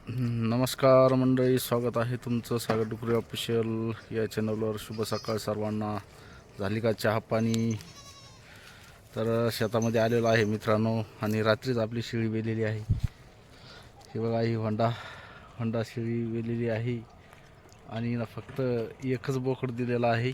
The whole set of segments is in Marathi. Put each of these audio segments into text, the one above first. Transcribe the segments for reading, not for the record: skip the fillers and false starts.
नमस्कार मंडळी, स्वागत आहे तुमचं सागर डुकरे ऑफिशियल या चॅनलवर. शुभ सकाळ सर्वांना. झाली का चहा पाणी? तर शेतामध्ये आलेलो आहे मित्रांनो, आणि रात्रीच आपली शेळी वेलेली आहे. हे बघा, ही होंडा शेळी वेलेली आहे आणि ना फक्त एकच बोकड दिलेला आहे.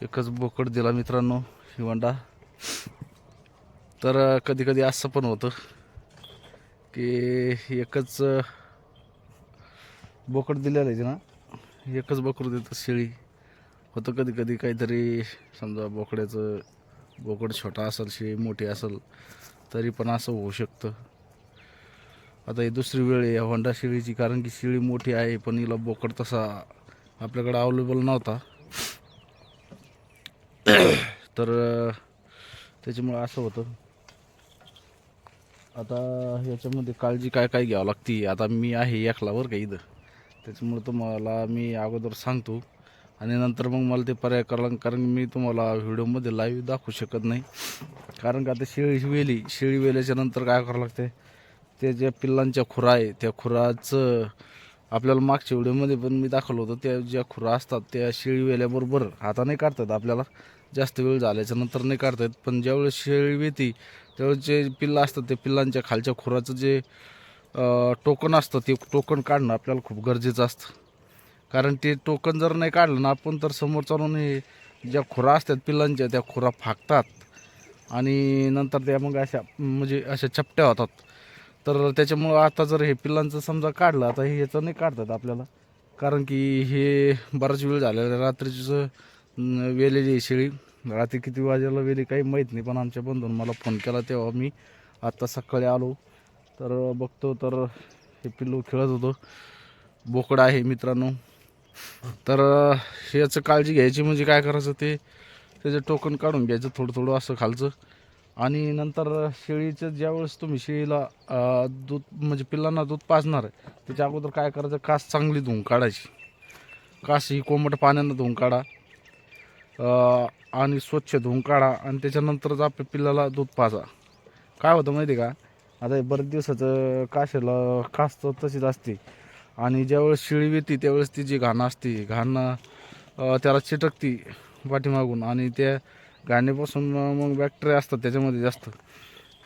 एकच बोकड दिला मित्रांनो, हिवंडा. तर कधी कधी असं पण होतं की एकच बोकड दिलेलं आहे ना, एकच बोकड देतं शेळी. होतं कधी कधी काहीतरी, समजा बोकड छोटा असेल, शेळी मोठी असेल, तरी पण असं होऊ शकतं. आता ही दुसरी वेळ आहे या होंडा शेळीची, कारण की शेळी मोठी आहे पण हिला बोकड तसा आपल्याकडे अवेलेबल नव्हता. तर त्याच्यामुळं असं होतं. आता ह्याच्यामध्ये काळजी काय काय घ्यावं लागते. आता मी आहे एकला बरं का इथं, त्याच्यामुळं तुम्हाला मी अगोदर सांगतो आणि नंतर मग मला ते पर्याय करावं, कारण मी तुम्हाला व्हिडिओमध्ये लाईव्ह दाखवू शकत नाही. कारण का आता शेळी वेल्याच्या नंतर काय करावं लागते, ते ज्या पिल्लांच्या खुरा आहे त्या खुराचं आपल्याला मागच्या व्हिडिओमध्ये पण मी दाखवलं होतं. त्या ज्या खुरा असतात त्या शेळी वेल्याबरोबर आता नाही काढतात, आपल्याला जास्त वेळ झाल्याच्या नंतर नाही काढता येत. पण ज्यावेळेस शेळी वेती त्यावेळेस जे पिल्लं असतात त्या पिल्लांच्या खालच्या खुराचं जे टोकन असतं ते टोकन काढणं आपल्याला खूप गरजेचं असतं. कारण ते टोकन जर नाही काढलं ना आपण, तर समोर चालून ज्या खुरा असतात पिल्लांच्या त्या खुरा फाकतात आणि नंतर त्या मग अशा चपट्या होतात. तर त्याच्यामुळं आता जर हे पिल्लांचं समजा काढलं, आता हे याचं नाही काढतात आपल्याला, कारण की हे बराच वेळ झालेला. रात्रीचं वेलेली शेळी, रात्री किती वाजेला वेली काही माहीत नाही, पण आमच्या बंधून मला फोन केला तेव्हा मी आत्ता सकाळी आलो. तर बघतो तर हे पिल्लू खेळत होतं. बोकड आहे मित्रांनो. तर याचं काळजी घ्यायची म्हणजे काय करायचं, त्याचं टोकन काढून घ्यायचं थोडं थोडं असं खालचं. आणि नंतर शेळीचं ज्यावेळेस तुम्ही शेळीला दूध म्हणजे पिल्लांना दूध पाजणार आहे त्याच्या अगोदर काय करायचं, कास चांगली धुवून काढायची. कास ही कोमट पाण्यानं धुवून काढा आणि स्वच्छ धुवून काढा, आणि त्याच्यानंतरच आपल्या पिल्लाला दूध पाजा. काय होतं माहिती का, आता बरेच दिवसाचं कास तर तशीच असते, आणि ज्यावेळेस शेळी येते त्यावेळेस ती जी घाण असते, त्याला चिटकती पाठीमागून, आणि त्या घाणीपासून मग बॅक्टेरिया असतात त्याच्यामध्ये जास्त.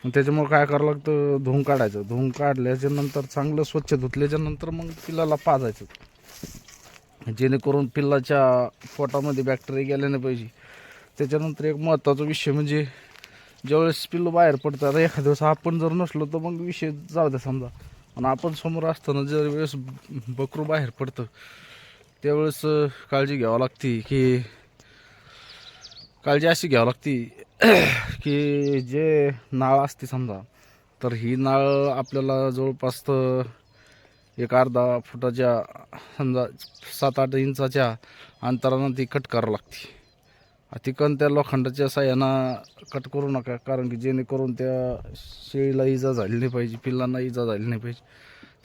त्याच्यामुळे काय करावं लागतं, धुवून काढायचं. धुवून काढल्याच्या नंतर चांगलं स्वच्छ धुतल्याच्या नंतर मग पिल्लाला पाजायचं, जेणेकरून पिल्लाच्या पोटामध्ये बॅक्टेरिया गेल्या नाही पाहिजे. त्याच्यानंतर एक महत्त्वाचा विषय म्हणजे, ज्यावेळेस पिल्लू बाहेर पडतात, एखाद्या दिवस आपण जर नसलो तर मग विषय जाऊ द्या समजा, आणि आपण समोर असताना ज्या वेळेस बकरू बाहेर पडतं त्यावेळेस काळजी अशी घ्यावी लागती की जे नाळ असते समजा, तर ही नाळ आपल्याला जवळपास एक अर्धा फुटाच्या, समजा 7-8 इंचाच्या अंतरानं ती कट करावं लागते. ती त्या लोखंडाच्या साह्यानं कट करू नका, कारण की जेणेकरून त्या शेळीला इजा झाली नाही पाहिजे, पिल्लांना इजा झाली नाही पाहिजे.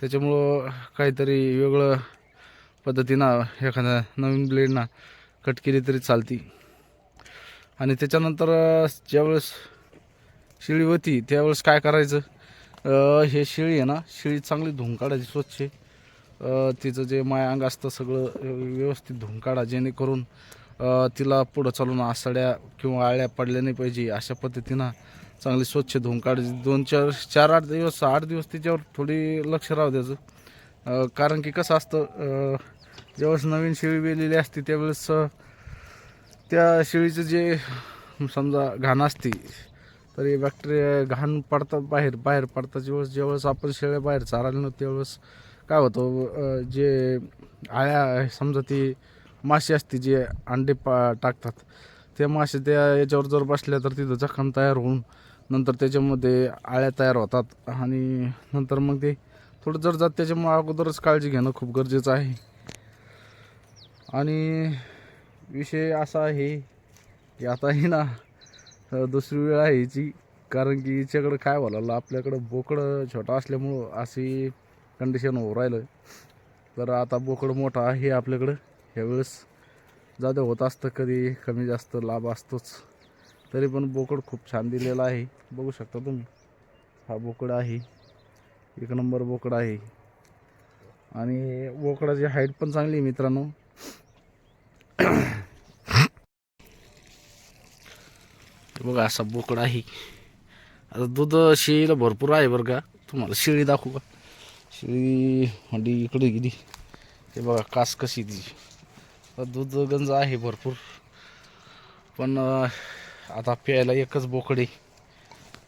त्याच्यामुळं काहीतरी वेगळं पद्धतीनं एखाद्या नवीन ब्लेडनं कट केली तरी चालती. आणि त्याच्यानंतर ज्यावेळेस शेळी होती त्यावेळेस काय करायचं, हे शेळी आहे ना, शेळी चांगली धुवून काढायची स्वच्छ. तिचं जे अंग असतं सगळं व्यवस्थित धुवून काढा, जेणेकरून तिला पुढं चालून आसड्या किंवा आळ्या पडल्या नाही पाहिजे. अशा पद्धतीनं चांगली स्वच्छ धुवून काढायची. 2-4-8 दिवस तिच्यावर थोडी लक्ष राहू द्यायचं. कारण की कसं असतं, ज्यावेळेस नवीन शेळी वेलेली असते त्यावेळेस त्या शेळीचं जे समजा घाण असते, तर हे बॅक्टेरिया घाण पडतात बाहेर पडतात. ज्यावेळेस आपण शेळ्या बाहेर चारायला नव्हतं त्यावेळेस काय होतं, जे आळ्या समजा ती माशी असते जे अंडे टाकतात, त्या माशी त्या याच्यावर जर बसल्या तर तिथं जखम तयार होऊन नंतर त्याच्यामध्ये आळ्या तयार होतात, आणि नंतर मग ते थोडं जर जात. त्याच्यामुळे अगोदरच काळजी घेणं खूप गरजेचं आहे. आणि विषय असा आहे की आता ही ना, दुसरी वेळ आहे हिची, कारण की हिच्याकडं काय बोलायला, आपल्याकडं बोकडं छोटा असल्यामुळं अशी कंडिशन होऊ राहिलं. तर आता बोकड मोठा आहे आपल्याकडं, ह्यावेळेस जादा होत असतं, कधी कमी जास्त लाभ असतोच. तरी पण बोकड खूप छान दिलेला आहे, बघू शकता तुम्ही. हा बोकड आहे, एक नंबर बोकड आहे. आणि बोकडाची हाईट पण चांगली आहे मित्रांनो. बघा असा बोकड आहे. आता दूध शेळीला भरपूर आहे बरं का. तुम्हाला शेळी दाखवू का? शेळी हंडी इकडे गेली. हे बघा कास कशी ती. दूध गंज आहे भरपूर, पण आता प्यायला एकच बोकड आहे.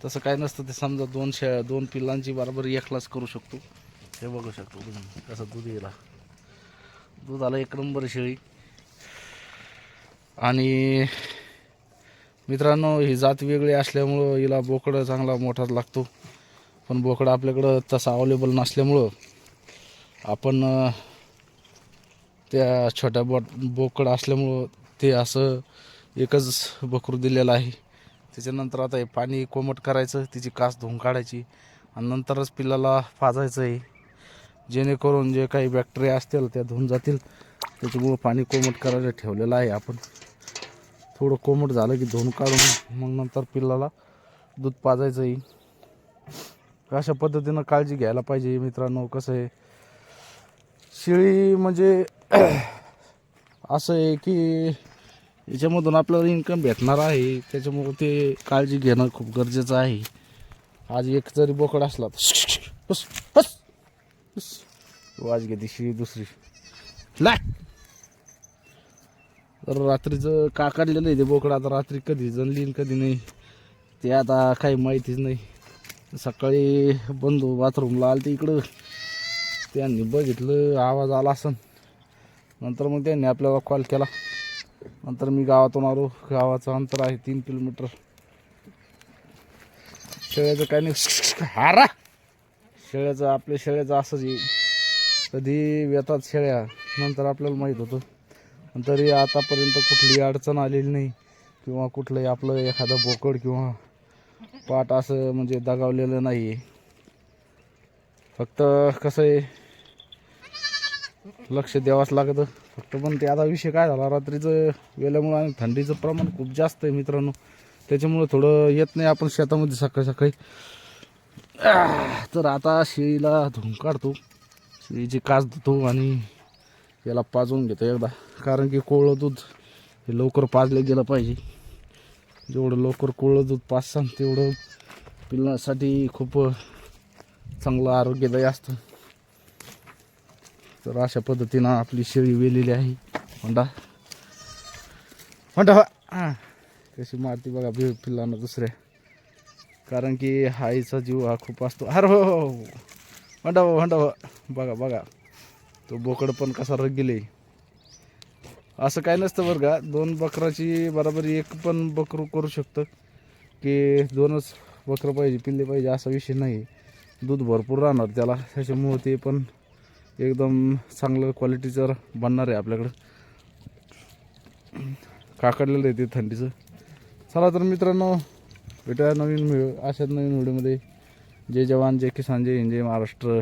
तसं काय नसतं ते, समजा दोन पिल्लांची बरोबर एकलाच करू शकतो. हे बघू शकतो तुम्ही कसं दूध येईल. दुधाला एक नंबर शेळी. आणि मित्रांनो, ही जात वेगळी असल्यामुळं हिला बोकड चांगला मोठाच लागतो. पण बोकड आपल्याकडं तसा अवेलेबल नसल्यामुळं आपण त्या छोट्या बोकड असल्यामुळं ते असं एकच बकरू दिलेलं आहे. त्याच्यानंतर आता हे पाणी कोमट करायचं, तिची कास धुवून काढायची आणि नंतरच पिल्लाला पाजायचं आहे, जेणेकरून जे काही बॅक्टेरिया असतील त्या धुवून जातील. त्याच्यामुळं पाणी कोमट करायला ठेवलेलं आहे आपण. थोडं कोमट झालं की धुवून काढून मग नंतर पिल्लाला दूध पाजायचं आहे. अशा पद्धतीनं काळजी घ्यायला पाहिजे मित्रांनो. कसं आहे, शेळी म्हणजे असं आहे की याच्यामधून आपल्याला इन्कम भेटणार आहे, त्याच्यामुळं ते काळजी घेणं खूप गरजेचं आहे. आज एक जरी बोकड असला तर वाज घेते शेळी दुसरी ला. तर रात्रीचं का काढलेलं आहे ते बोकड, आता रात्री कधी जनलीन कधी नाही ते आता काही माहितीच नाही. सकाळी बंधू बाथरूमला आले ते इकडं, त्यांनी बघितलं आवाज आला असन, नंतर मग त्यांनी आपल्याला कॉल केला. नंतर मी गावातून आलो. गावाचं अंतर आहे 3 किलोमीटर. शेळ्याचं काय नाही हारा, आपल्या शेळ्याचं असंच येईल, कधी येतात शेळ्या नंतर आपल्याला माहीत होतं. तरी आतापर्यंत कुठली अडचण आलेली नाही, किंवा कुठलंही आपलं एखादं बोकड किंवा पाट असं म्हणजे दगावलेलं नाही आहे. फक्त कसं आहे, लक्ष द्यावंच लागतं फक्त. पण ते आता विषय काय झाला, रात्रीचं वेल्यामुळं आणि थंडीचं प्रमाण खूप जास्त आहे मित्रांनो, त्याच्यामुळं थोडं येत नाही आपण शेतामध्ये सकाळी सकाळी. तर आता शेळीला धुवून काढतो, शेळीची कास धुतो आणि याला पाजवून घेतो एकदा, कारण की कोवळं दूध हे लवकर पाजलं गेलं पाहिजे. जेवढं लवकर कोवळं दूध पाजसान तेवढं पिल्लासाठी खूप चांगलं आरोग्यदायी असतं. तर अशा पद्धतीनं आपली शेळी वेलेली आहे. होंडा होंडा हां कशी मारती बघा पिल्लांना दुसऱ्या, कारण की आईचा जीव हा खूप असतो. अरे हो हो होंडा हो होंडा हो, बघा बघा तो बोकड पण कसा रगेले. असं काय नसतं बरं का, 2 बकराची बरोबर एक पण बकरू करू शकतं, की 2च बकरं पाहिजे पिल्ले पाहिजे असा विषय नाही. दूध भरपूर राहणार त्याला, त्याच्यामुळं ते पण एकदम चांगलं क्वालिटीचं बनणार आहे आपल्याकडं. काकडलेलं आहे ते थंडीचं. चला तर मित्रांनो, भेटूया नवीन अशाच नवीन व्हिडिओमध्ये. जय जवान जय किसान जय हिंद जय महाराष्ट्र.